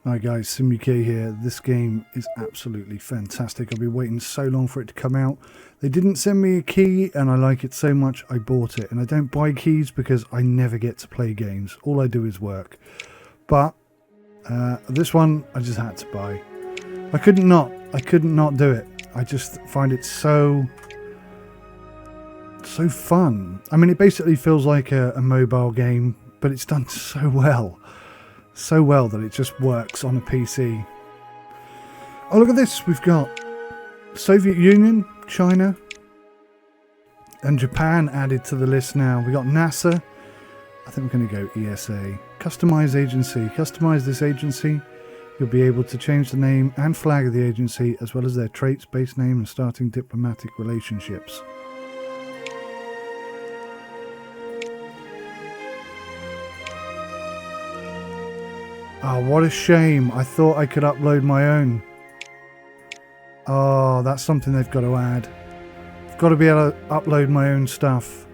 Hi guys, SimUK here. This game is absolutely fantastic. I've been waiting so long for it to come out. They didn't send me a key and I like it so much I bought it. And I don't buy keys because I never get to play games. All I do is work. But this one I just had to buy. I couldn't not do it. I just find it so fun. I mean, it basically feels like a mobile game, but it's done so well. So well that it just works on a PC. Oh, look at this. We've got Soviet Union, China, and Japan added to the list now. We got NASA. I think we're going to go ESA. Customize agency. Customize this agency. You'll be able to change the name and flag of the agency, as well as their traits, base name, and starting diplomatic relationships. Oh, what a shame. I thought I could upload my own. Oh, that's something they've got to add. I've got to be able to upload my own stuff.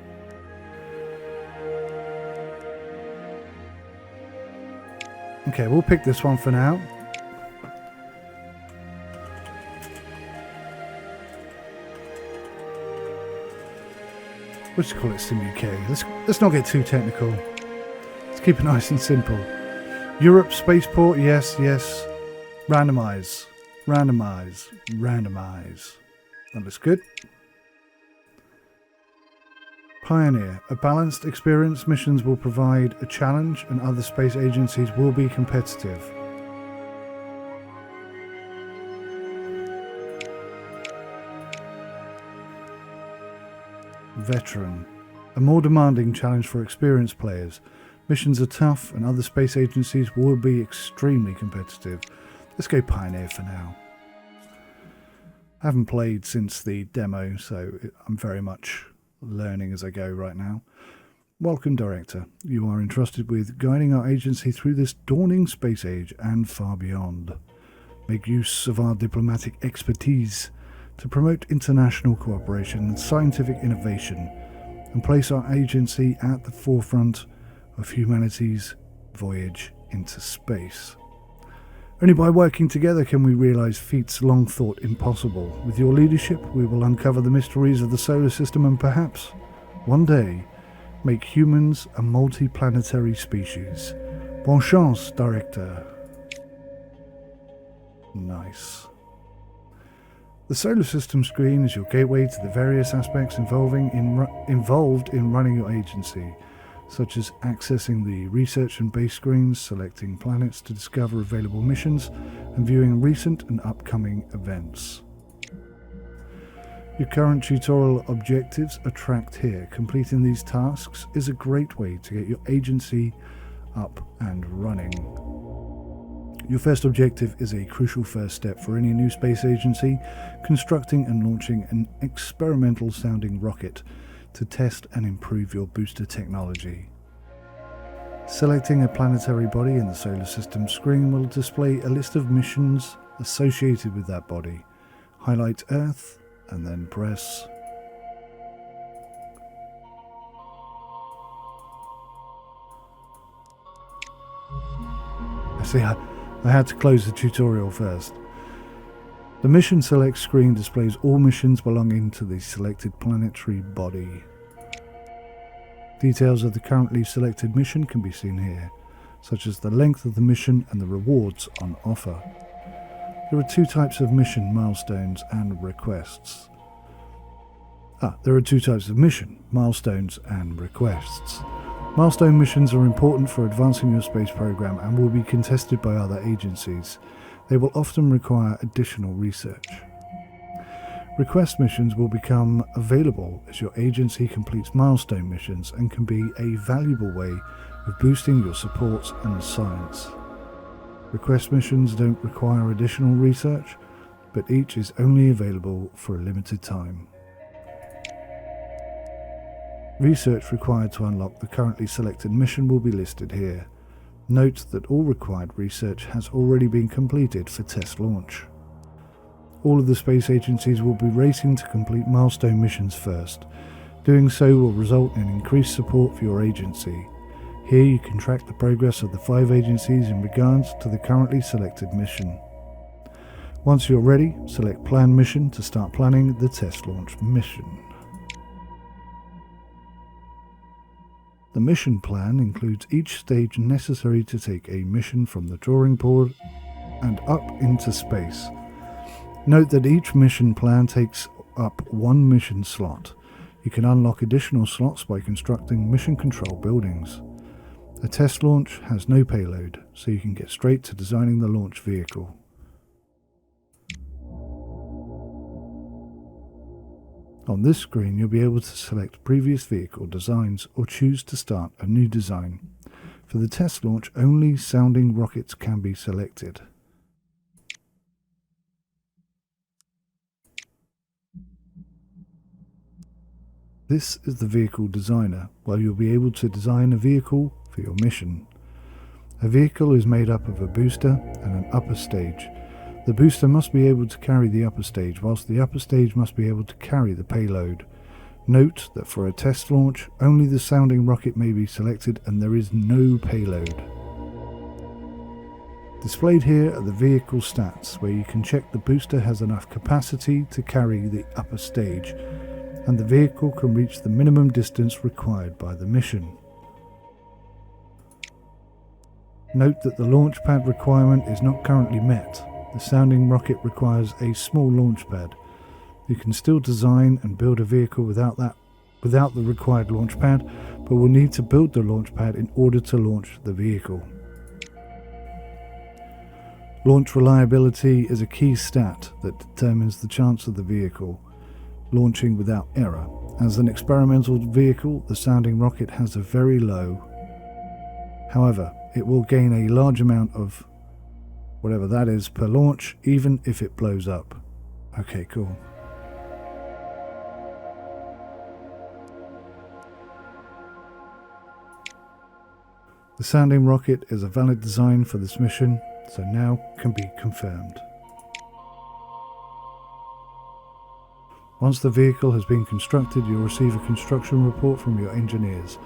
Okay, we'll pick this one for now. We'll just call it SimUK. Let's not get too technical. Let's keep it nice and simple. Europe spaceport, yes. Randomize. That looks good. Pioneer. A balanced experience. Missions will provide a challenge and other space agencies will be competitive. Veteran. A more demanding challenge for experienced players. Missions are tough and other space agencies will be extremely competitive. Let's go Pioneer for now. I haven't played since the demo, so I'm very much learning as I go right now. Welcome, Director. You are entrusted with guiding our agency through this dawning space age and far beyond. Make use of our diplomatic expertise to promote international cooperation and scientific innovation and place our agency at the forefront of humanity's voyage into space. Only by working together can we realize feats long thought impossible. With your leadership, we will uncover the mysteries of the solar system and perhaps, one day, make humans a multi-planetary species. Bonne chance, Director. Nice. The solar system screen is your gateway to the various aspects involved in running your agency, such as accessing the research and base screens, selecting planets to discover available missions, and viewing recent and upcoming events. Your current tutorial objectives are tracked here. Completing these tasks is a great way to get your agency up and running. Your first objective is a crucial first step for any new space agency, constructing and launching an experimental sounding rocket to test and improve your booster technology. Selecting a planetary body in the solar system screen will display a list of missions associated with that body. Highlight Earth and then press I had to close the tutorial first. The Mission Select screen displays all missions belonging to the selected planetary body. Details of the currently selected mission can be seen here, such as the length of the mission and the rewards on offer. There are two types of mission, milestones and requests. There are two types of mission, milestones and requests. Milestone missions are important for advancing your space program and will be contested by other agencies. They will often require additional research. Request missions will become available as your agency completes milestone missions and can be a valuable way of boosting your supports and science. Request missions don't require additional research, but each is only available for a limited time. Research required to unlock the currently selected mission will be listed here. Note that all required research has already been completed for test launch. All of the space agencies will be racing to complete milestone missions first. Doing so will result in increased support for your agency. Here you can track the progress of the 5 agencies in regards to the currently selected mission. Once you're ready, select Plan Mission to start planning the test launch mission. The mission plan includes each stage necessary to take a mission from the drawing board and up into space. Note that each mission plan takes up 1 mission slot. You can unlock additional slots by constructing mission control buildings. A test launch has no payload, so you can get straight to designing the launch vehicle. On this screen, you'll be able to select previous vehicle designs or choose to start a new design. For the test launch, only sounding rockets can be selected. This is the vehicle designer, where you'll be able to design a vehicle for your mission. A vehicle is made up of a booster and an upper stage. The booster must be able to carry the upper stage, whilst the upper stage must be able to carry the payload. Note that for a test launch, only the sounding rocket may be selected and there is no payload. Displayed here are the vehicle stats, where you can check the booster has enough capacity to carry the upper stage, and the vehicle can reach the minimum distance required by the mission. Note that the launch pad requirement is not currently met. The sounding rocket requires a small launch pad. You can still design and build a vehicle without the required launch pad, but will need to build the launch pad in order to launch the vehicle. Launch reliability is a key stat that determines the chance of the vehicle launching without error. As an experimental vehicle, the sounding rocket has a very low. However, it will gain a large amount of whatever that is per launch, even if it blows up. Okay, cool. The sounding rocket is a valid design for this mission, so now can be confirmed. Once the vehicle has been constructed, you'll receive a construction report from your engineers.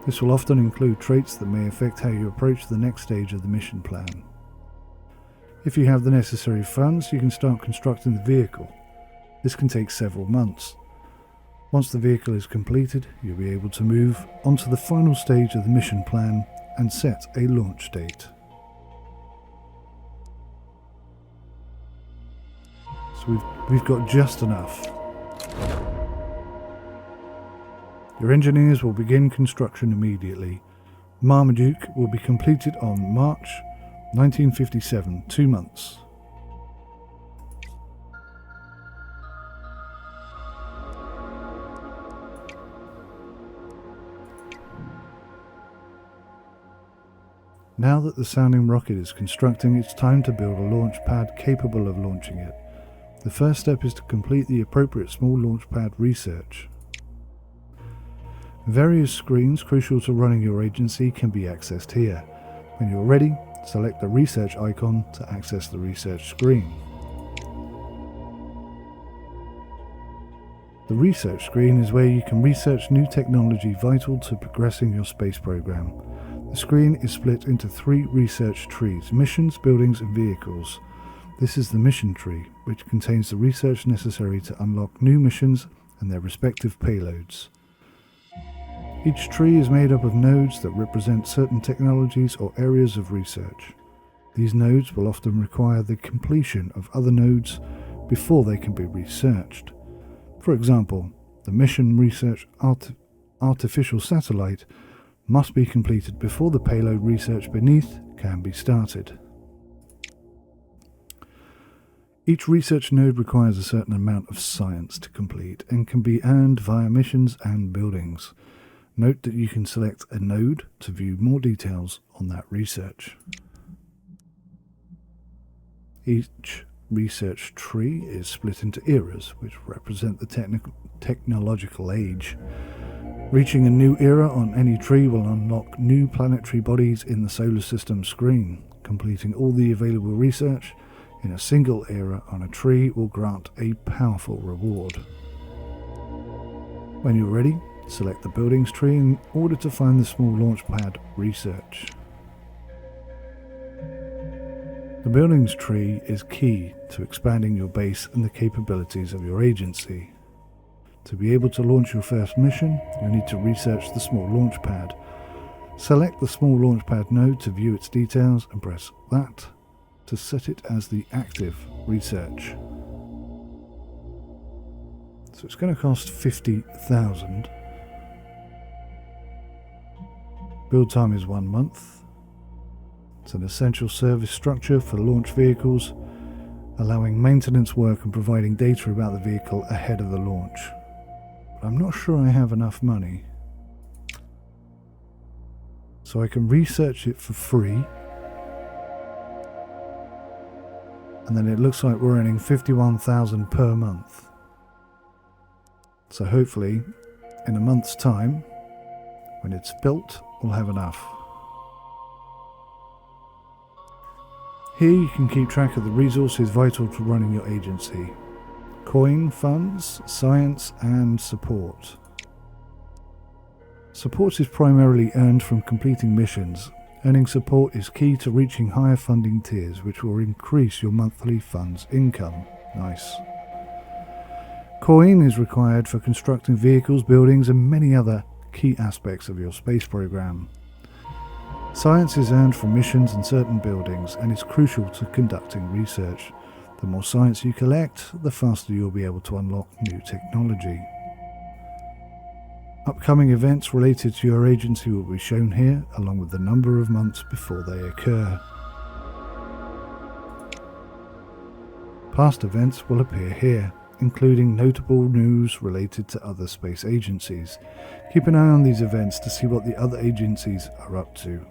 This will often include traits that may affect how you approach the next stage of the mission plan. If you have the necessary funds, you can start constructing the vehicle. This can take several months. Once the vehicle is completed, you'll be able to move on to the final stage of the mission plan and set a launch date. So we've got just enough. Your engineers will begin construction immediately. Marmaduke will be completed on March 1957, 2 months. Now that the sounding rocket is constructing, it's time to build a launch pad capable of launching it. The first step is to complete the appropriate small launch pad research. Various screens crucial to running your agency can be accessed here. When you're ready, select the research icon to access the research screen. The research screen is where you can research new technology vital to progressing your space program. The screen is split into 3 research trees: missions, buildings and vehicles. This is the mission tree, which contains the research necessary to unlock new missions and their respective payloads. Each tree is made up of nodes that represent certain technologies or areas of research. These nodes will often require the completion of other nodes before they can be researched. For example, the mission research artificial satellite must be completed before the payload research beneath can be started. Each research node requires a certain amount of science to complete and can be earned via missions and buildings. Note that you can select a node to view more details on that research. Each research tree is split into eras, which represent the technological age. Reaching a new era on any tree will unlock new planetary bodies in the solar system screen. Completing all the available research in a single era on a tree will grant a powerful reward. When you're ready, Select the buildings tree in order to find the small launch pad research. The buildings tree is key to expanding your base and the capabilities of your agency. To be able to launch your first mission, you need to research the small launch pad. Select the small launch pad node to view its details and press that to set it as the active research. So it's going to cost 50,000. Build time is 1 month. It's an essential service structure for launch vehicles, allowing maintenance work and providing data about the vehicle ahead of the launch. I'm not sure I have enough money, so I can research it for free, and then it looks like we're earning 51,000 per month. So hopefully in a month's time, when it's built, we'll have enough. Here you can keep track of the resources vital to running your agency: coin, funds, science, and support. Support is primarily earned from completing missions. Earning support is key to reaching higher funding tiers, which will increase your monthly funds income. Nice. Coin is required for constructing vehicles, buildings, and many other key aspects of your space program. Science is earned from missions and certain buildings, and is crucial to conducting research. The more science you collect, the faster you'll be able to unlock new technology. Upcoming events related to your agency will be shown here, along with the number of months before they occur. Past events will appear here, including notable news related to other space agencies. Keep an eye on these events to see what the other agencies are up to.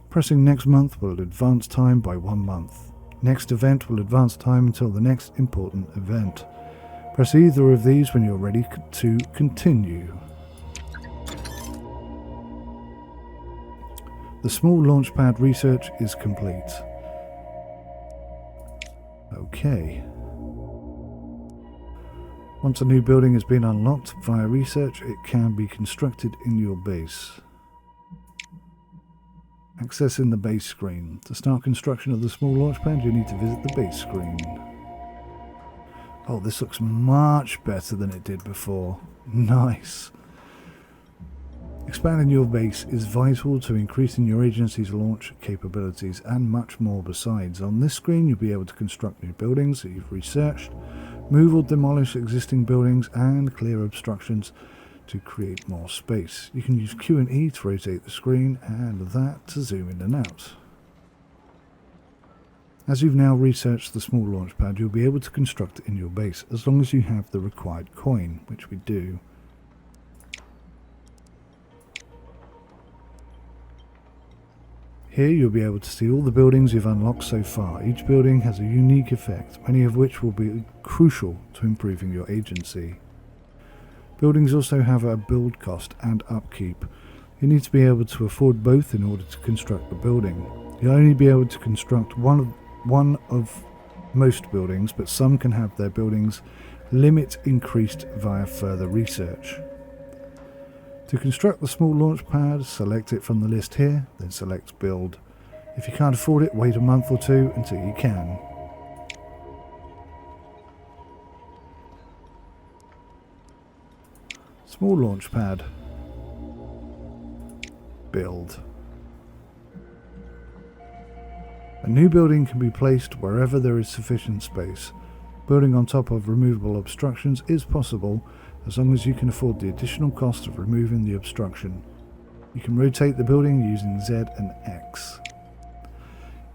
Pressing next month will advance time by 1 month. Next event will advance time until the next important event. Press either of these when you're ready to continue. The small launchpad research is complete. Okay. Once a new building has been unlocked via research, it can be constructed in your base. Accessing the base screen. To start construction of the small launchpad, you need to visit the base screen. Oh, this looks much better than it did before. Nice. Expanding your base is vital to increasing your agency's launch capabilities and much more besides. On this screen, you'll be able to construct new buildings that you've researched, move or demolish existing buildings, and clear obstructions to create more space. You can use Q and E to rotate the screen, and that to zoom in and out. As you've now researched the small launch pad, you'll be able to construct it in your base, as long as you have the required coin, which we do. Here you'll be able to see all the buildings you've unlocked so far. Each building has a unique effect, many of which will be crucial to improving your agency. Buildings also have a build cost and upkeep. You need to be able to afford both in order to construct the building. You'll only be able to construct one of most buildings, but some can have their buildings limit increased via further research. To construct the small launch pad, select it from the list here, then select build. If you can't afford it, wait a month or two until you can. Small launch pad. Build. A new building can be placed wherever there is sufficient space. Building on top of removable obstructions is possible, as long as you can afford the additional cost of removing the obstruction. You can rotate the building using Z and X.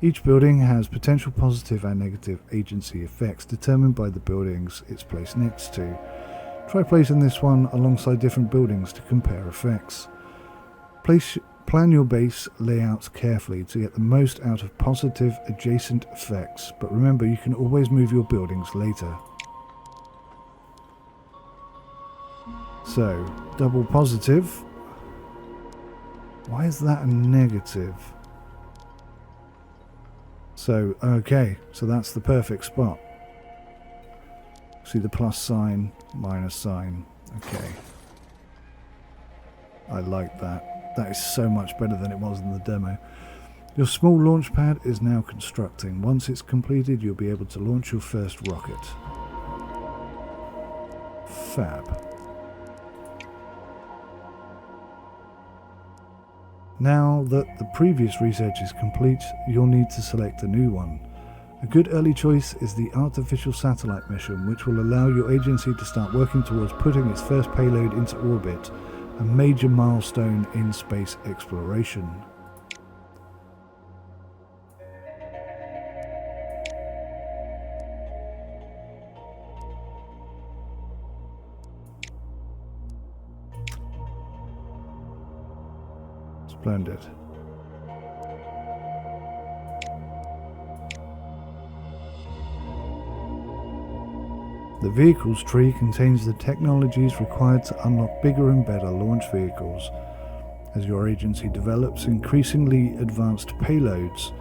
Each building has potential positive and negative agency effects determined by the buildings it's placed next to. Try placing this one alongside different buildings to compare effects. Plan your base layouts carefully to get the most out of positive adjacent effects, but remember you can always move your buildings later. So, double positive. Why is that a negative? So, okay, so that's the perfect spot. See the plus sign, minus sign. Okay. I like that. That is so much better than it was in the demo. Your small launch pad is now constructing. Once it's completed, you'll be able to launch your first rocket. Fab. Now that the previous research is complete, you'll need to select a new one. A good early choice is the artificial satellite mission, which will allow your agency to start working towards putting its first payload into orbit, a major milestone in space exploration. Splendid. The vehicles tree contains the technologies required to unlock bigger and better launch vehicles. As your agency develops increasingly advanced payloads,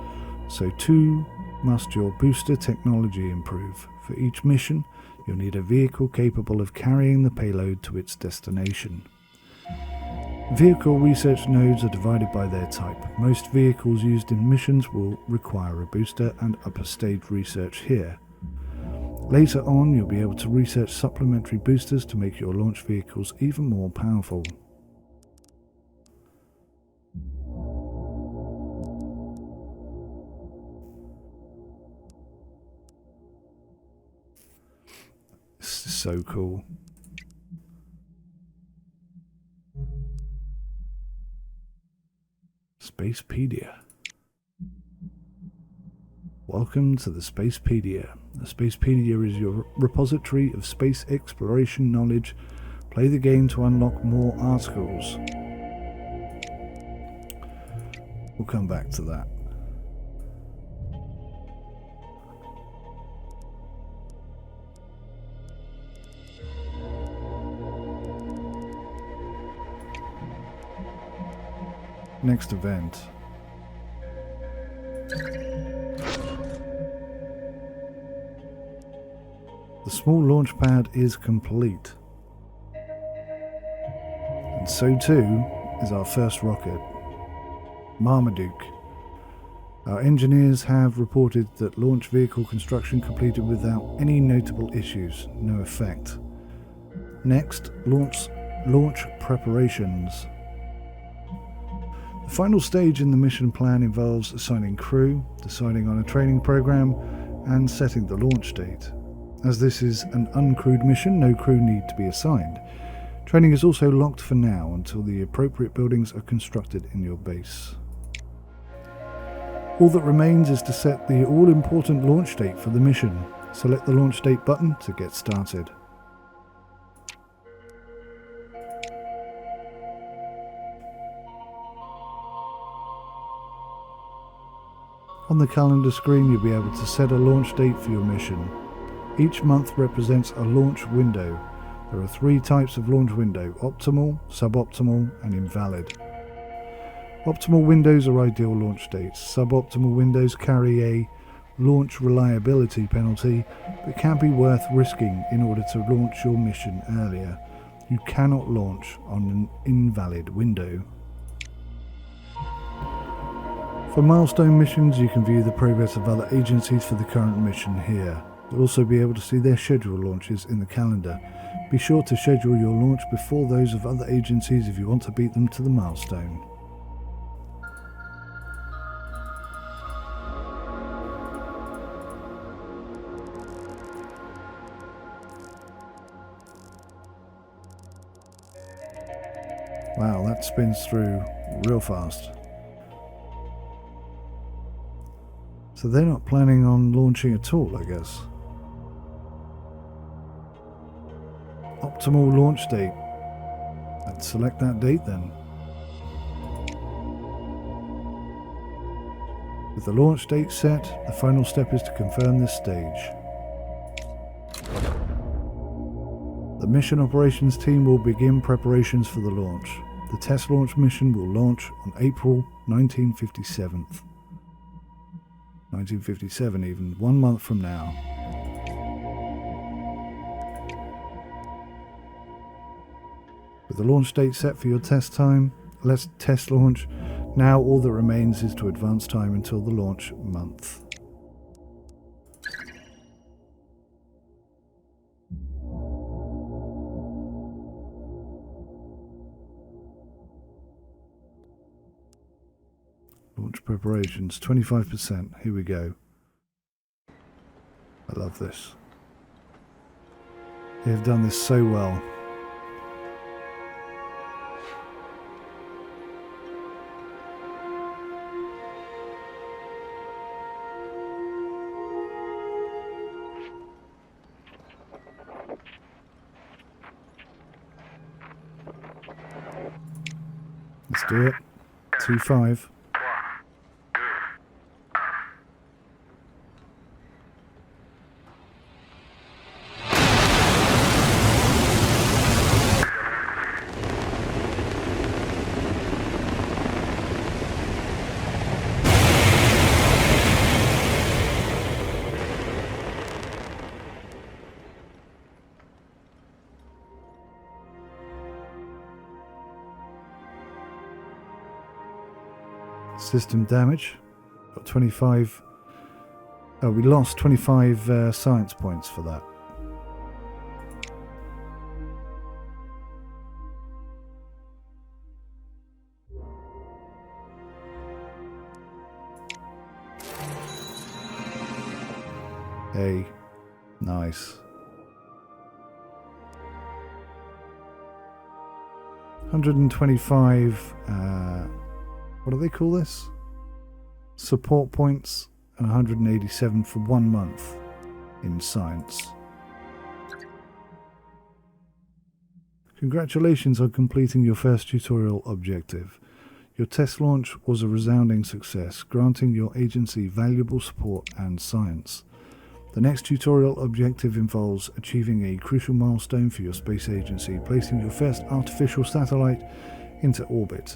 so too must your booster technology improve. For each mission, you'll need a vehicle capable of carrying the payload to its destination. Vehicle research nodes are divided by their type. Most vehicles used in missions will require a booster and upper stage research here. Later on, you'll be able to research supplementary boosters to make your launch vehicles even more powerful. This is so cool. Spacepedia. Welcome to the Spacepedia. The Spacepedia is your repository of space exploration knowledge. Play the game to unlock more articles. We'll come back to that. Next event. The small launch pad is complete. And so too is our first rocket, Marmaduke. Our engineers have reported that launch vehicle construction completed without any notable issues, no effect. Next, launch preparations. The final stage in the mission plan involves assigning crew, deciding on a training program, and setting the launch date. As this is an uncrewed mission, no crew need to be assigned. Training is also locked for now until the appropriate buildings are constructed in your base. All that remains is to set the all-important launch date for the mission. Select the launch date button to get started. On the calendar screen, you'll be able to set a launch date for your mission. Each month represents a launch window. There are 3 types of launch window: optimal, suboptimal, and invalid. Optimal windows are ideal launch dates. Suboptimal windows carry a launch reliability penalty, but can be worth risking in order to launch your mission earlier. You cannot launch on an invalid window. For milestone missions, you can view the progress of other agencies for the current mission here. You'll also be able to see their scheduled launches in the calendar. Be sure to schedule your launch before those of other agencies if you want to beat them to the milestone. Wow, that spins through real fast. So they're not planning on launching at all, I guess. Optimal launch date. Let's select that date then. With the launch date set, the final step is to confirm this stage. The mission operations team will begin preparations for the launch. The test launch mission will launch on April 1957. 1957 even, 1 month from now. With the launch date set for your test time, let's test launch. Now all that remains is to advance time until the launch month. Launch preparations, 25%. Here we go. I love this. They have done this so well. Let's do it. 2-5. System damage. Got 25. Oh, we lost 25 science points for that. Hey, nice. 125. What do they call this? Support points, and 187 for 1 month in science. Congratulations on completing your first tutorial objective. Your test launch was a resounding success, granting your agency valuable support and science. The next tutorial objective involves achieving a crucial milestone for your space agency, placing your first artificial satellite into orbit.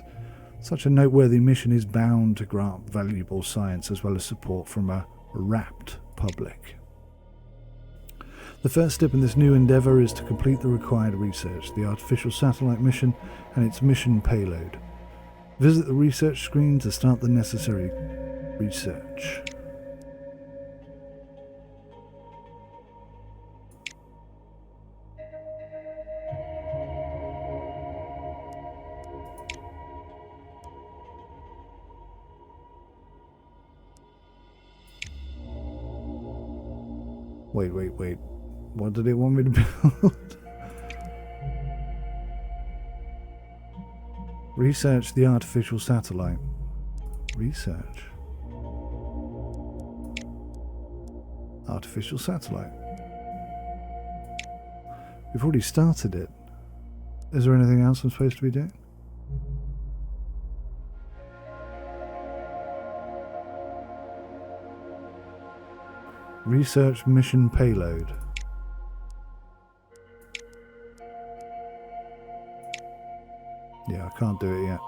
Such a noteworthy mission is bound to grant valuable science as well as support from a rapt public. The first step in this new endeavour is to complete the required research, the artificial satellite mission and its mission payload. Visit the research screen to start the necessary research. Wait. What did it want me to build? Research the artificial satellite. Research. Artificial satellite. We've already started it. Is there anything else I'm supposed to be doing? Research mission payload. Yeah, I can't do it yet.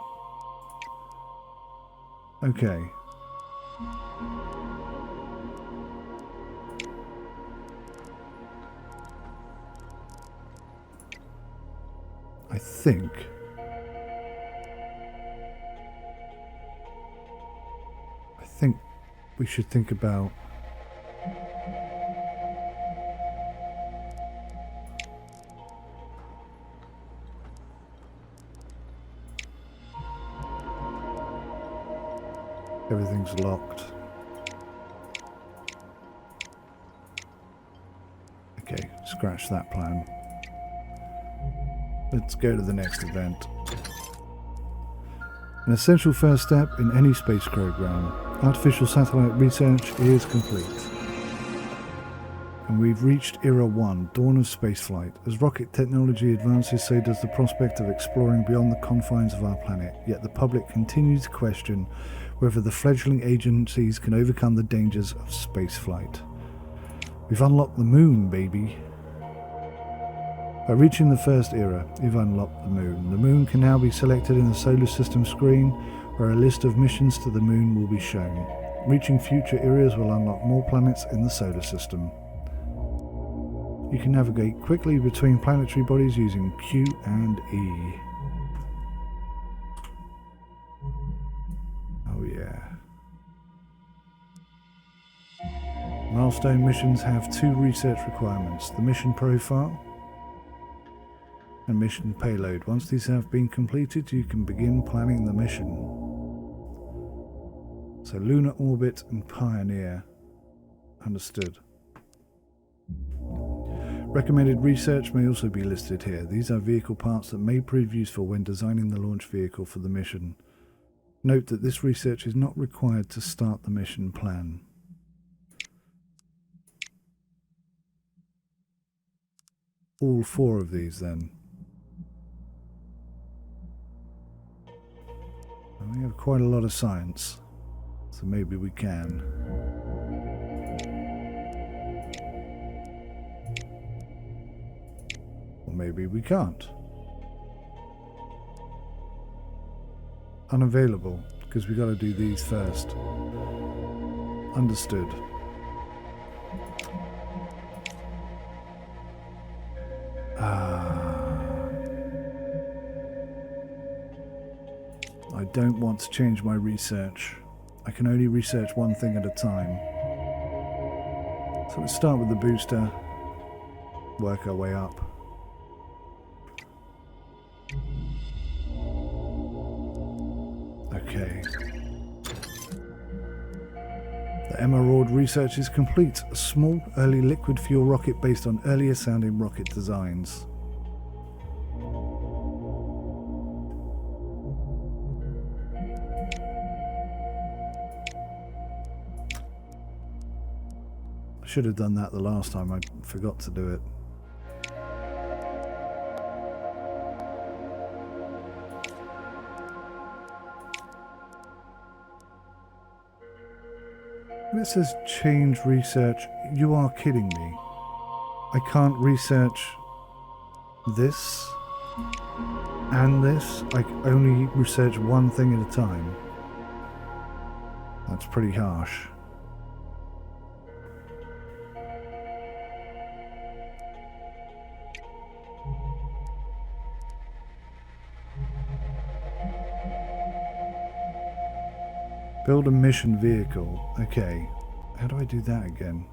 Okay. I think we should think about everything's locked. Okay, scratch that plan. Let's go to the next event. An essential first step in any space program. Artificial satellite research is complete. And we've reached Era 1, dawn of spaceflight. As rocket technology advances, so does the prospect of exploring beyond the confines of our planet. Yet the public continues to question whether the fledgling agencies can overcome the dangers of spaceflight. We've unlocked the moon, baby. By reaching the first era, you've unlocked the moon. The moon can now be selected in the solar system screen, where a list of missions to the moon will be shown. Reaching future eras will unlock more planets in the solar system. You can navigate quickly between planetary bodies using Q and E. Oh yeah. Milestone missions have 2 research requirements: the mission profile and mission payload. Once these have been completed, you can begin planning the mission. So Lunar Orbit and Pioneer. Understood. Recommended research may also be listed here. These are vehicle parts that may prove useful when designing the launch vehicle for the mission. Note that this research is not required to start the mission plan. All 4 of these then. And we have quite a lot of science, so maybe we can. Or maybe we can't. Unavailable, because we got to do these first. Understood. I don't want to change my research. I can only research one thing at a time. So let's start with the booster, work our way up. Okay. The Emerald research is complete. A small, early liquid fuel rocket based on earlier sounding rocket designs. I should have done that the last time. I forgot to do it. It says change research. You are kidding me. I can't research this and this. I can only research one thing at a time. That's pretty harsh. Build a mission vehicle. Okay. How do I do that again?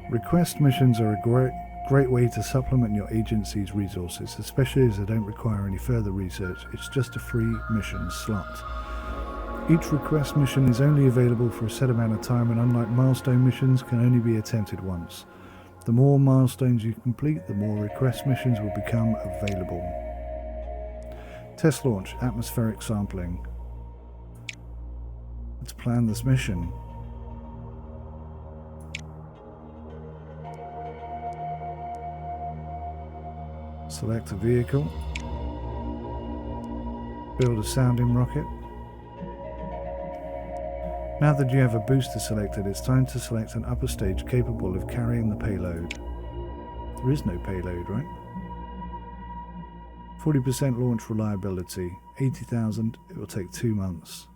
Request missions are a great way to supplement your agency's resources, especially as they don't require any further research. It's just a free mission slot. Each request mission is only available for a set amount of time, and unlike milestone missions, can only be attempted once. The more milestones you complete, the more request missions will become available. Test launch, atmospheric sampling. Let's plan this mission. Select a vehicle. Build a sounding rocket. Now that you have a booster selected, it's time to select an upper stage capable of carrying the payload. There is no payload, right? 40% launch reliability, 80,000, it will take 2 months.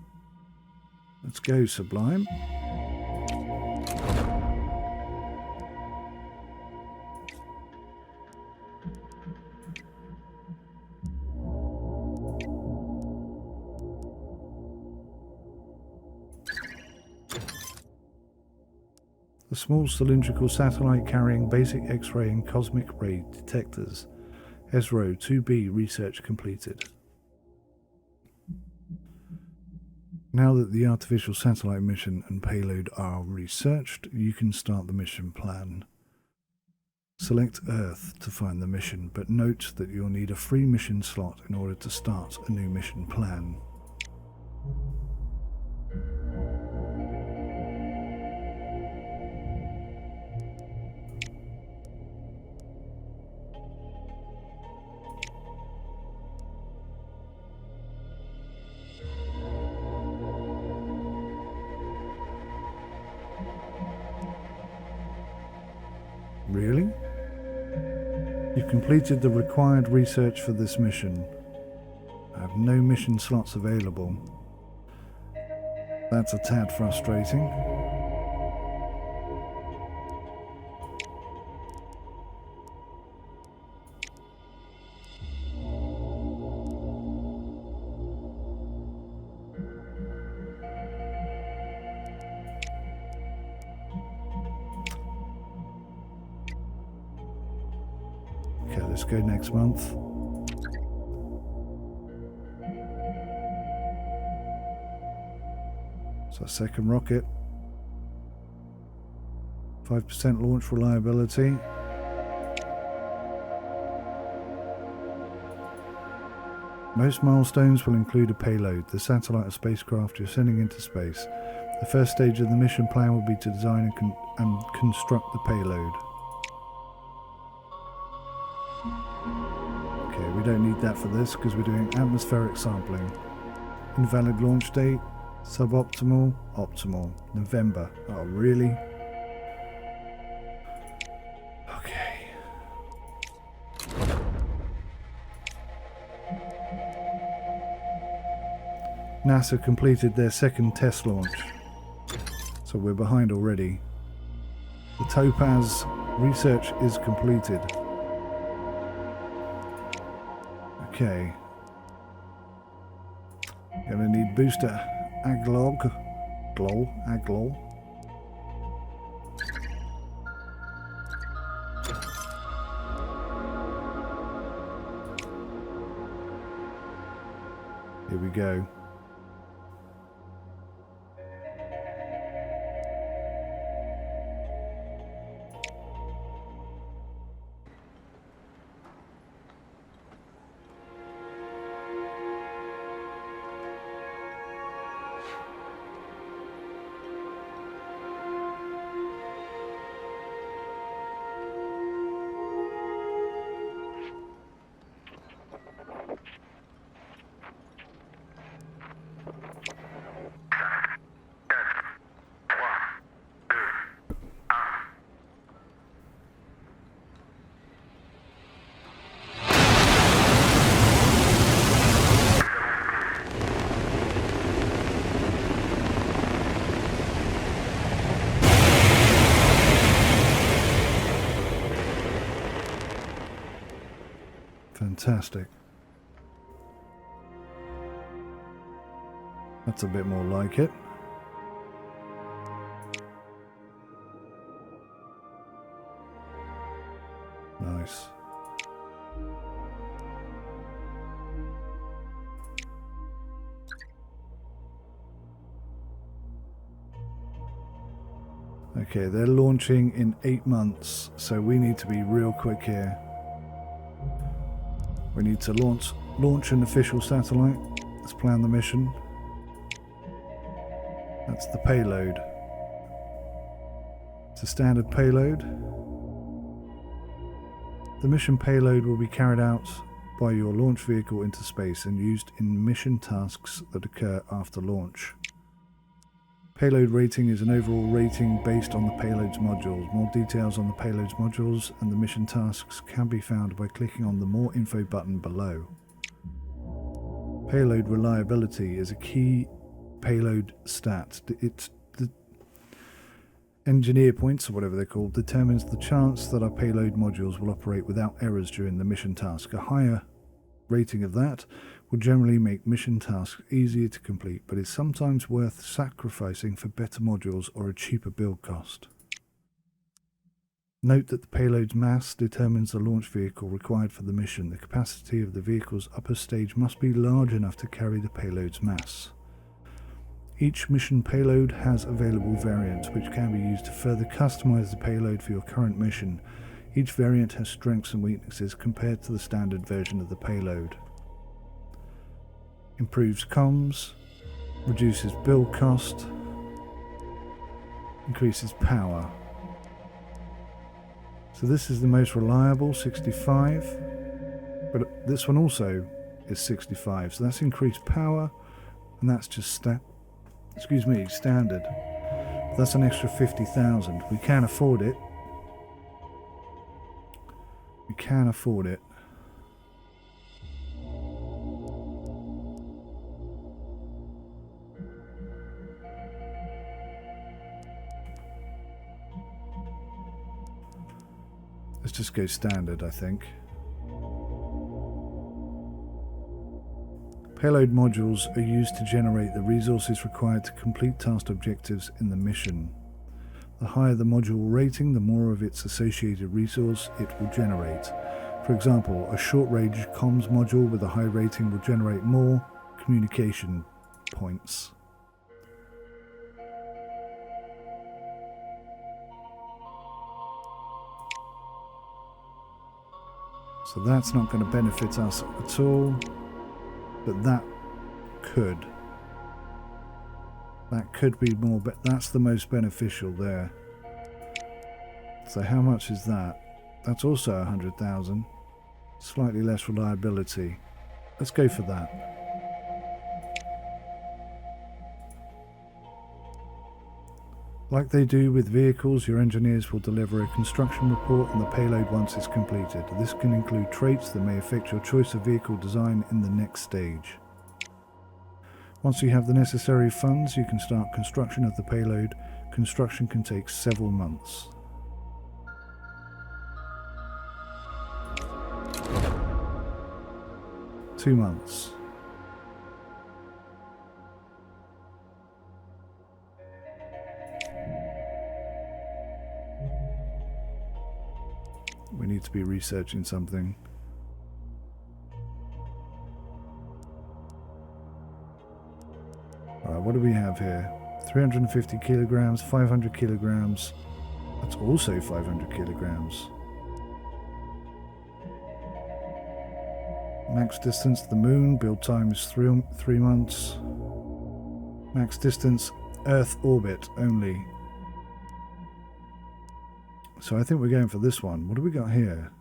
Let's go, Sublime. A small cylindrical satellite carrying basic X-ray and cosmic ray detectors. ESRO 2B research completed. Now that the artificial satellite mission and payload are researched, you can start the mission plan. Select Earth to find the mission, but note that you'll need a free mission slot in order to start a new mission plan. Really? You've completed the required research for this mission. have no mission slots available. That's a tad frustrating. Okay, let's go next month. So second rocket. 5% launch reliability. Most milestones will include a payload, the satellite or spacecraft you're sending into space. The first stage of the mission plan will be to design and construct the payload. Okay, we don't need that for this because we're doing atmospheric sampling. Invalid launch date, suboptimal, optimal, November. Oh, really? Okay. NASA completed their second test launch, so we're behind already. The Topaz research is completed. Okay. Gonna need booster Aglog. Aglol. Here we go. Fantastic. That's a bit more like it. Nice. Okay, they're launching in 8 months, so we need to be real quick here. We need to launch an official satellite. Let's plan the mission. That's the payload. It's a standard payload. The mission payload will be carried out by your launch vehicle into space and used in mission tasks that occur after launch. Payload rating is an overall rating based on the payload's modules. More details on the payload's modules and the mission tasks can be found by clicking on the More Info button below. Payload reliability is a key payload stat. It's the engineer points, or whatever they're called, determines the chance that our payload modules will operate without errors during the mission task. A higher rating of that will generally make mission tasks easier to complete, but is sometimes worth sacrificing for better modules or a cheaper build cost. Note that the payload's mass determines the launch vehicle required for the mission. The capacity of the vehicle's upper stage must be large enough to carry the payload's mass. Each mission payload has available variants which can be used to further customize the payload for your current mission. Each variant has strengths and weaknesses compared to the standard version of the payload. Improves comms, reduces build cost, increases power. So this is the most reliable, 65, but this one also is 65, so that's increased power, and that's just standard. That's an extra 50,000. We can afford it. We can afford it. Let's just go standard, I think. Payload modules are used to generate the resources required to complete task objectives in the mission. The higher the module rating, the more of its associated resource it will generate. For example, a short-range comms module with a high rating will generate more communication points. So that's not going to benefit us at all, but that could. That could be more, but that's the most beneficial there. So how much is that? That's also 100,000. Slightly less reliability. Let's go for that. Like they do with vehicles, your engineers will deliver a construction report on the payload once it's completed. This can include traits that may affect your choice of vehicle design in the next stage. Once you have the necessary funds, you can start construction of the payload. Construction can take several months. Two months. We need to be researching something. Alright, what do we have here? 350 kilograms, 500 kilograms. That's also 500 kilograms. Max distance to the moon, build time is 3 months. Max distance, Earth orbit only. So I think we're going for this one. What do we got here?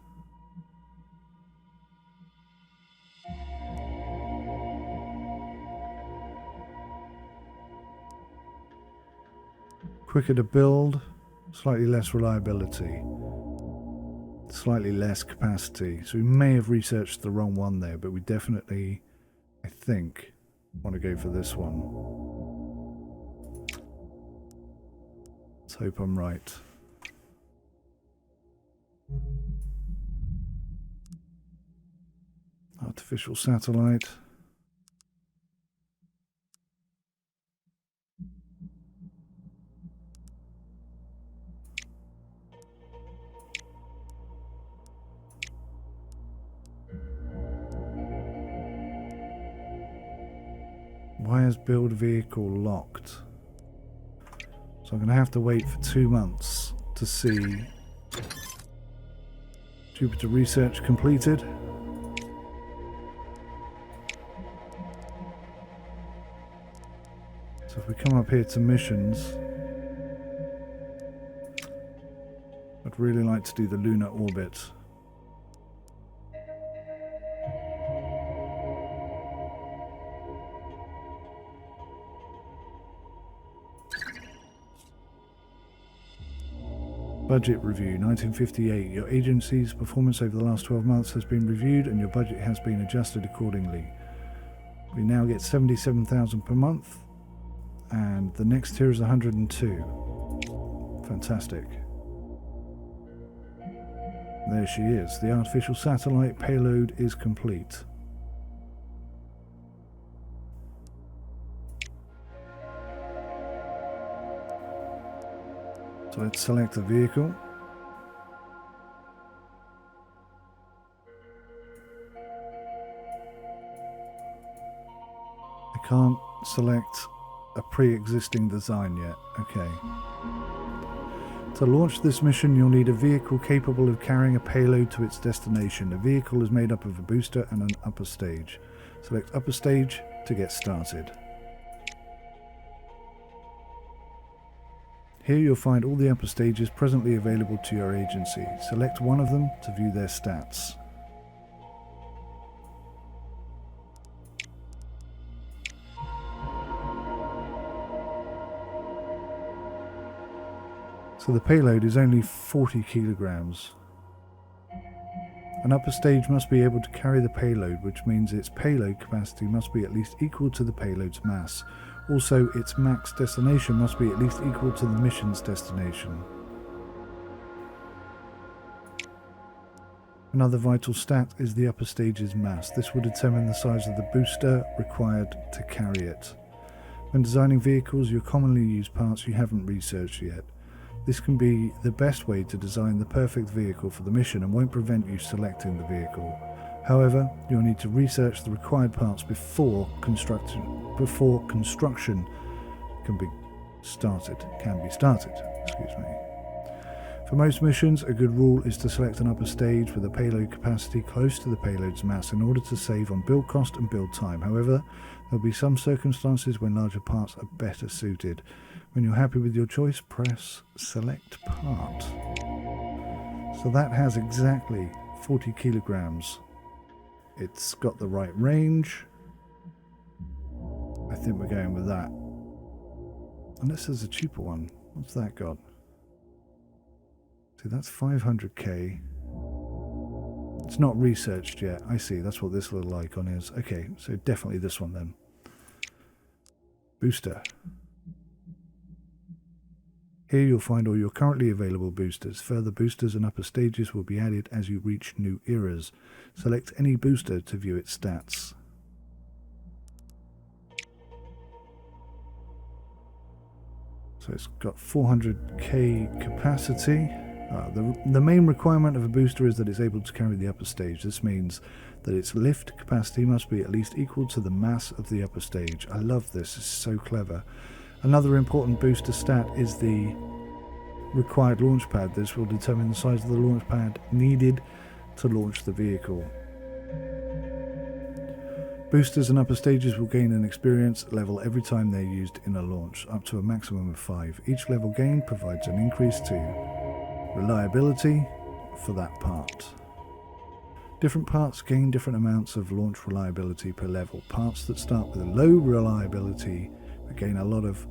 Quicker to build, slightly less reliability, slightly less capacity. So we may have researched the wrong one there, but we definitely, I think, want to go for this one. Let's hope I'm right. Artificial satellite. Why is build vehicle locked? So I'm going to have to wait for 2 months to see. Jupiter research completed. So if we come up here to missions, I'd really like to do the lunar orbit. Budget review, 1958. Your agency's performance over the last 12 months has been reviewed and your budget has been adjusted accordingly. We now get 77,000 per month, and the next tier is 102. Fantastic. There she is. The artificial satellite payload is complete. So let's select a vehicle. I can't select a pre-existing design yet. Okay. To launch this mission, you'll need a vehicle capable of carrying a payload to its destination. The vehicle is made up of a booster and an upper stage. Select upper stage to get started. Here you'll find all the upper stages presently available to your agency. Select one of them to view their stats. So the payload is only 40 kilograms. An upper stage must be able to carry the payload, which means its payload capacity must be at least equal to the payload's mass. Also, its max destination must be at least equal to the mission's destination. Another vital stat is the upper stage's mass. This will determine the size of the booster required to carry it. When designing vehicles, you'll commonly use parts you haven't researched yet. This can be the best way to design the perfect vehicle for the mission and won't prevent you selecting the vehicle. However, you'll need to research the required parts before construction can be started. For most missions, a good rule is to select an upper stage with a payload capacity close to the payload's mass in order to save on build cost and build time. However, there'll be some circumstances when larger parts are better suited. When you're happy with your choice, press select part. So that has exactly 40 kilograms. It's got the right range. I think we're going with that. Unless there's a cheaper one. What's that got? See, that's 500k. It's not researched yet. I see, that's what this little icon is. Okay, so definitely this one then. Booster. Here you'll find all your currently available boosters. Further boosters and upper stages will be added as you reach new eras. Select any booster to view its stats. So it's got 400k capacity. The main requirement of a booster is that it's able to carry the upper stage. This means that its lift capacity must be at least equal to the mass of the upper stage. I love this, it's so clever. Another important booster stat is the required launch pad. This will determine the size of the launch pad needed to launch the vehicle. Boosters and upper stages will gain an experience level every time they're used in a launch, up to a maximum of 5. Each level gain provides an increase to reliability for that part. Different parts gain different amounts of launch reliability per level. Parts that start with a low reliability but gain a lot of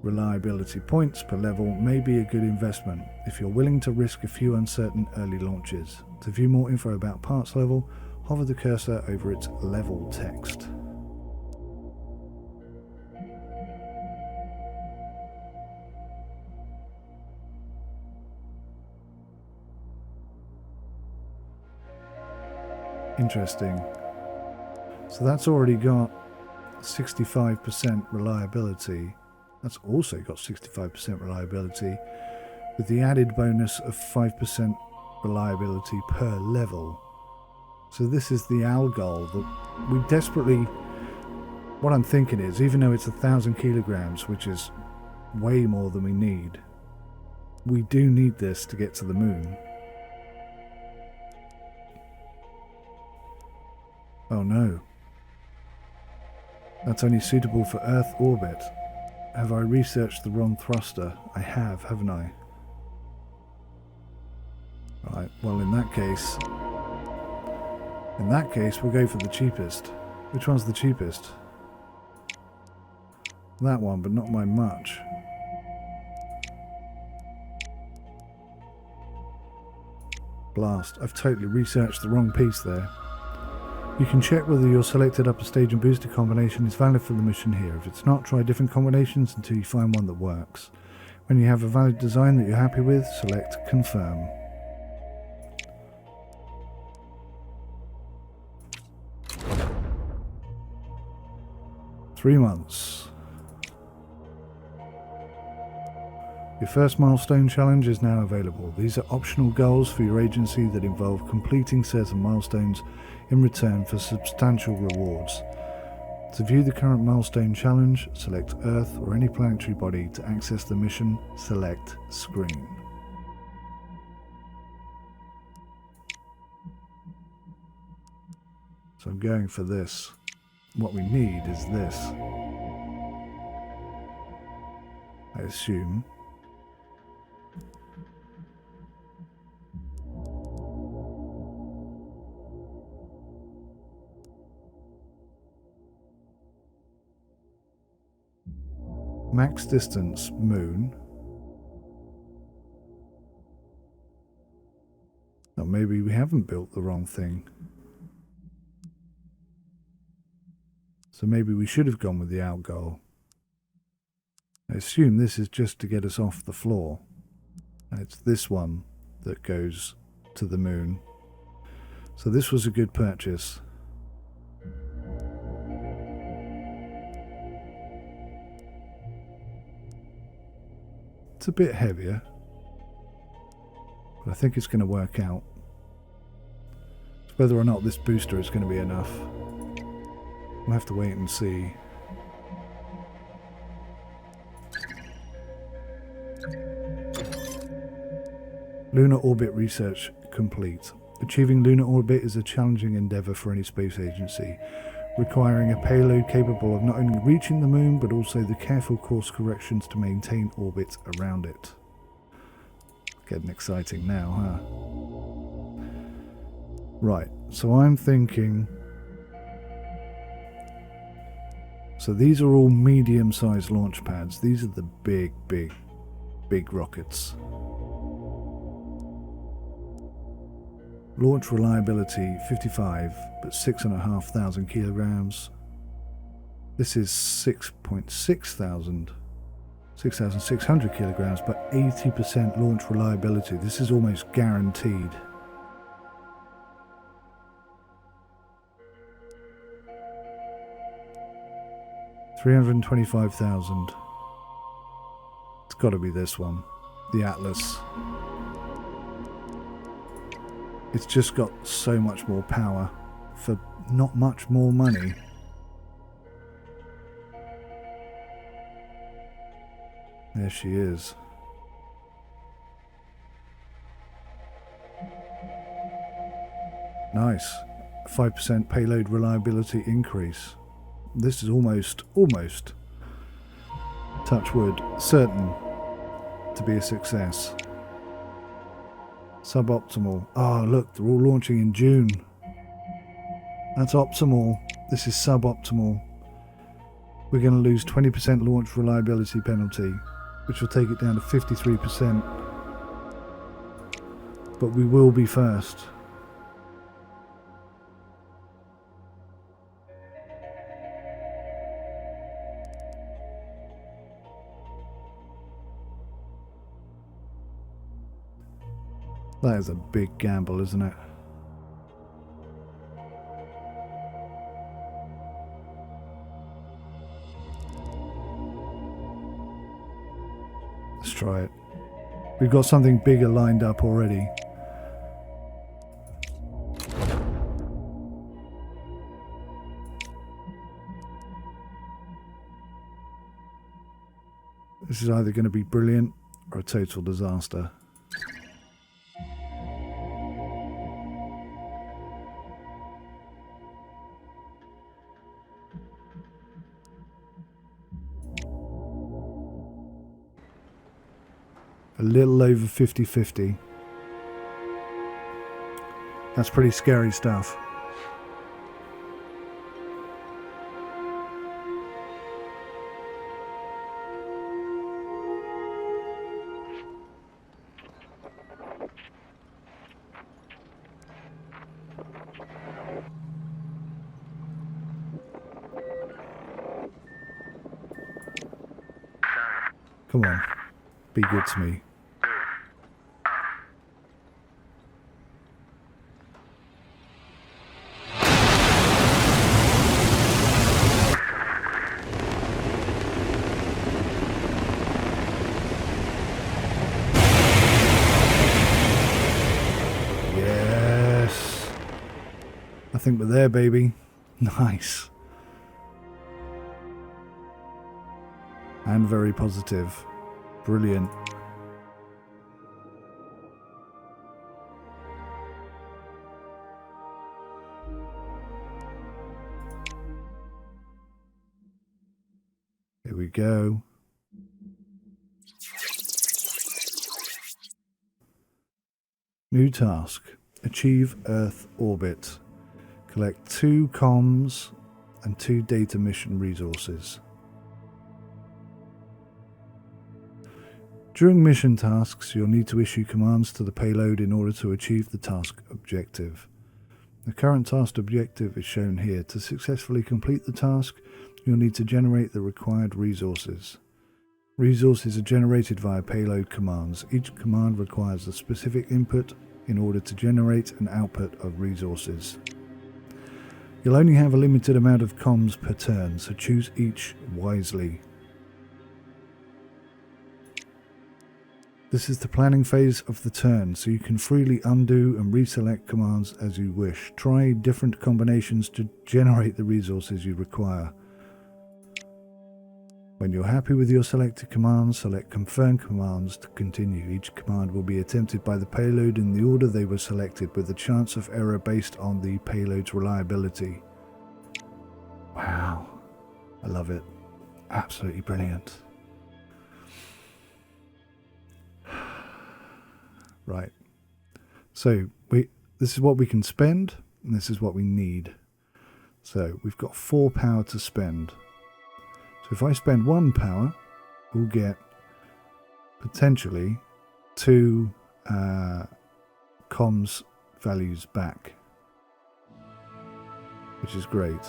reliability points per level may be a good investment if you're willing to risk a few uncertain early launches. To view more info about parts level, hover the cursor over its level text. Interesting. So that's already got 65% reliability. That's also got 65% reliability with the added bonus of 5% reliability per level. So this is the Algol that we desperately... What I'm thinking is, even though it's 1,000 kilograms, which is way more than we need, we do need this to get to the moon. Oh no. That's only suitable for Earth orbit. Have I researched the wrong thruster? I have, haven't I? Right, well in that case, we'll go for the cheapest. Which one's the cheapest? That one, but not by much. Blast, I've totally researched the wrong piece there. You can check whether your selected upper stage and booster combination is valid for the mission here. If it's not, try different combinations until you find one that works. When you have a valid design that you're happy with, select Confirm. Three months. Your first milestone challenge is now available. These are optional goals for your agency that involve completing certain milestones in return for substantial rewards. To view the current milestone challenge, select Earth or any planetary body. To access the mission, select Screen. So I'm going for this. What we need is this. I assume. Max distance, moon. Or maybe we haven't built the wrong thing. So maybe we should have gone with the out goal. I assume this is just to get us off the floor. And it's this one that goes to the moon. So this was a good purchase. It's a bit heavier, but I think it's going to work out. It's whether or not this booster is going to be enough. We'll have to wait and see. Lunar orbit research complete. Achieving lunar orbit is a challenging endeavour for any space agency, requiring a payload capable of not only reaching the moon, but also the careful course corrections to maintain orbit around it. Getting exciting now, huh? Right, so I'm thinking... So these are all medium-sized launch pads. These are the big rockets. Launch reliability 55, but 6,500 kilograms. This is 6,600 kilograms, but 80% launch reliability. This is almost guaranteed. $325,000. It's got to be this one, the Atlas. It's just got so much more power for not much more money. There she is. Nice. 5% payload reliability increase. This is almost, touch wood, certain to be a success. Suboptimal. Oh, look, they're all launching in June. That's optimal. This is suboptimal. We're going to lose 20% launch reliability penalty, which will take it down to 53%. But we will be first. That is a big gamble, isn't it? Let's try it. We've got something bigger lined up already. This is either going to be brilliant or a total disaster. A little over 50-50. That's pretty scary stuff. Come on, be good to me. Yes. I think we're there, baby. Nice. And very positive. Brilliant. Here we go. New task. Achieve Earth orbit. Collect 2 comms and 2 data mission resources. During mission tasks, you'll need to issue commands to the payload in order to achieve the task objective. The current task objective is shown here. To successfully complete the task, you'll need to generate the required resources. Resources are generated via payload commands. Each command requires a specific input in order to generate an output of resources. You'll only have a limited amount of comms per turn, so choose each wisely. This is the planning phase of the turn, so you can freely undo and reselect commands as you wish. Try different combinations to generate the resources you require. When you're happy with your selected commands, select Confirm Commands to continue. Each command will be attempted by the payload in the order they were selected, with a chance of error based on the payload's reliability. Wow, I love it. Absolutely brilliant. Right, so this is what we can spend, and this is what we need. So we've got 4 power to spend. So if I spend 1 power, we'll get potentially 2 comms values back, which is great.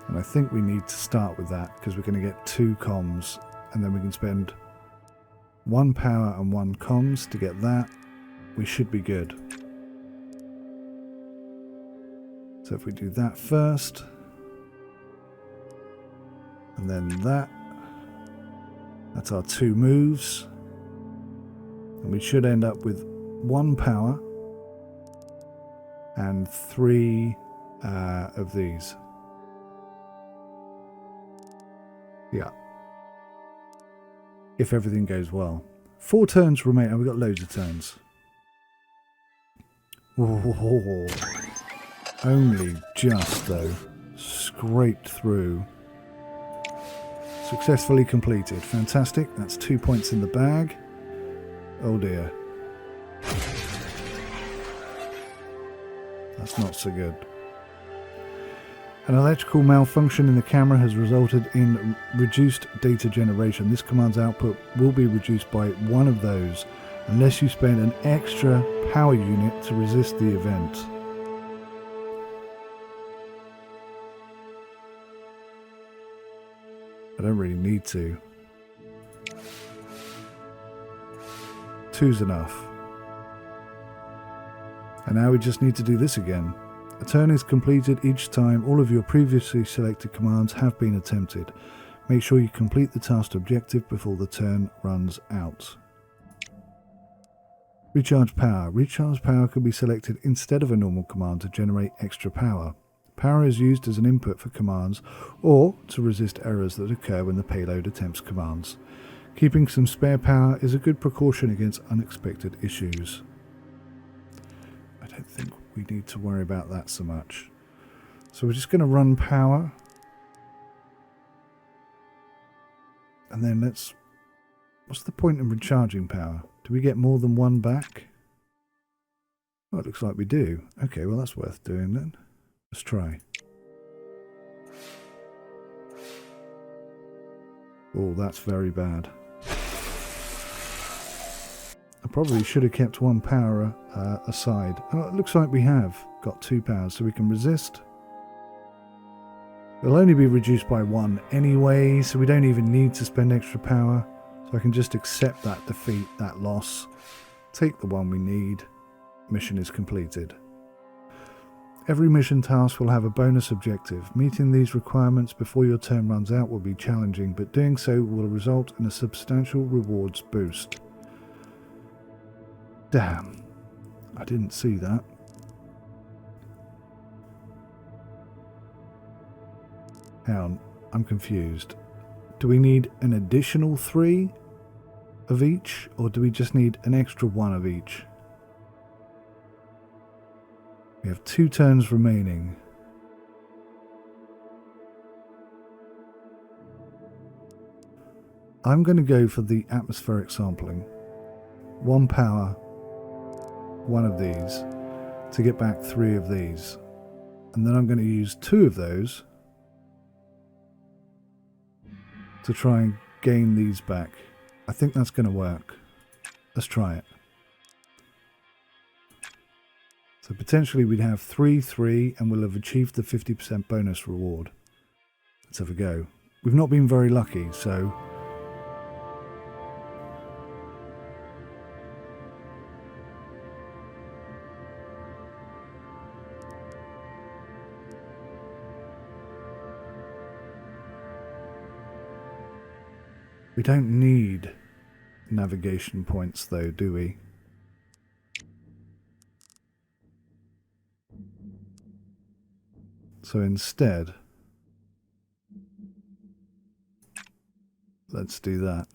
And I think we need to start with that because we're going to get 2 comms, and then we can spend 1 power and 1 comms to get that. We should be good. So if we do that first, and then that's our 2 moves. And we should end up with 1 power and 3 of these. Yeah. If everything goes well. 4 turns remain. Oh, we've got loads of turns. Oh, only just, though. Scraped through. Successfully completed. Fantastic. That's 2 points in the bag. Oh dear. That's not so good. An electrical malfunction in the camera has resulted in reduced data generation. This command's output will be reduced by 1 of those unless you spend an extra power unit to resist the event. I don't really need to. 2's enough. And now we just need to do this again. A turn is completed each time all of your previously selected commands have been attempted. Make sure you complete the tasked objective before the turn runs out. Recharge power. Recharge power can be selected instead of a normal command to generate extra power. Power is used as an input for commands or to resist errors that occur when the payload attempts commands. Keeping some spare power is a good precaution against unexpected issues. I don't think we need to worry about that so much. So we're just going to run power. And then what's the point in recharging power? Do we get more than 1 back? Oh, it looks like we do. Okay, well that's worth doing then. Let's try. Oh, that's very bad. I probably should have kept 1 power aside. Oh, it looks like we have got 2 powers, so we can resist. It'll only be reduced by 1 anyway, so we don't even need to spend extra power. So I can just accept that defeat, that loss. Take the 1 we need. Mission is completed. Every mission task will have a bonus objective. Meeting these requirements before your turn runs out will be challenging, but doing so will result in a substantial rewards boost. Damn, I didn't see that. Hang on, I'm confused. Do we need an additional 3 of each, or do we just need an extra 1 of each? We have 2 turns remaining. I'm going to go for the atmospheric sampling. 1 power, 1 of these, to get back 3 of these. And then I'm going to use 2 of those to try and gain these back. I think that's going to work. Let's try it. So potentially we'd have 3, 3, and we'll have achieved the 50% bonus reward. Let's have a go. We've not been very lucky, so... We don't need navigation points though, do we? So instead, let's do that.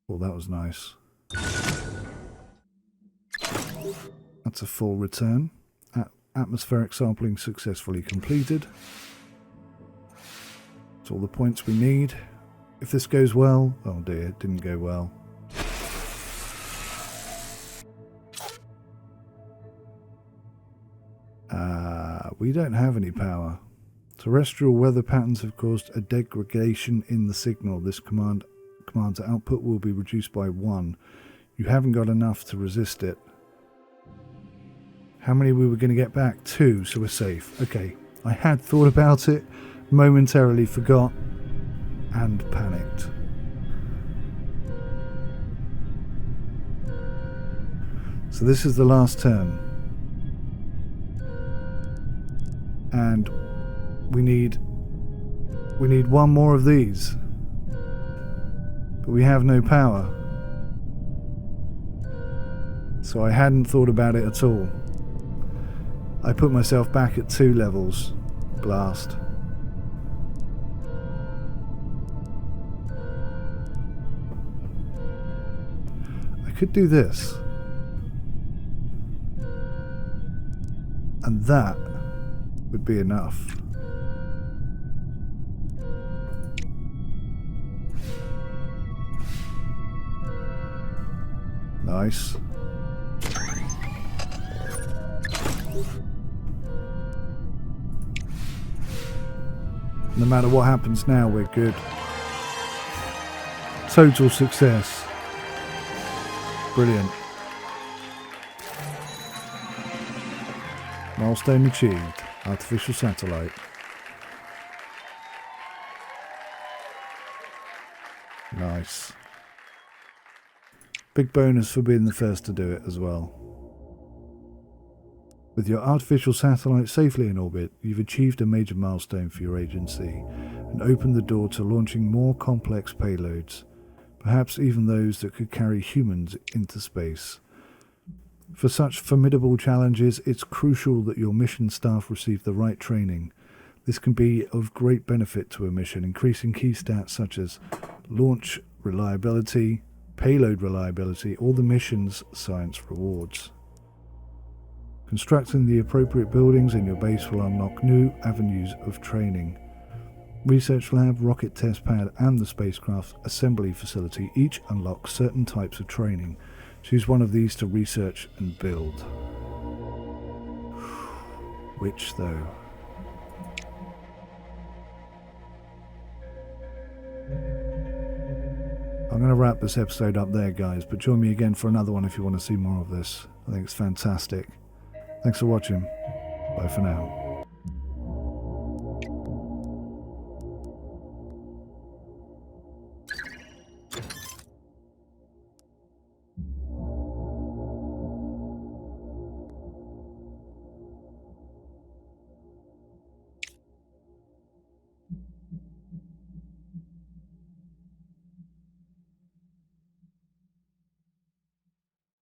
Well, that was nice. That's a full return. Atmospheric sampling successfully completed. That's all the points we need. If this goes well... Oh dear, it didn't go well. We don't have any power. Terrestrial weather patterns have caused a degradation in the signal. This command's output will be reduced by 1. You haven't got enough to resist it. How many we were going to get back? 2, so we're safe. Okay, I had thought about it, momentarily forgot, and panicked. So this is the last turn. And we need one more of these. But we have no power. So I hadn't thought about it at all. I put myself back at 2 levels. Blast. I could do this. And that would be enough. Nice. No matter what happens now, we're good. Total success. Brilliant. Milestone achieved. Artificial satellite. Nice. Big bonus for being the first to do it as well. With your artificial satellite safely in orbit, you've achieved a major milestone for your agency and opened the door to launching more complex payloads, perhaps even those that could carry humans into space. For such formidable challenges, it's crucial that your mission staff receive the right training. This can be of great benefit to a mission, increasing key stats such as launch reliability, payload reliability, or the mission's science rewards. Constructing the appropriate buildings in your base will unlock new avenues of training. Research lab, rocket test pad, and the spacecraft assembly facility each unlock certain types of training. Choose one of these to research and build. Which, though? I'm going to wrap this episode up there, guys, but join me again for another one if you want to see more of this. I think it's fantastic. Thanks for watching. Bye for now.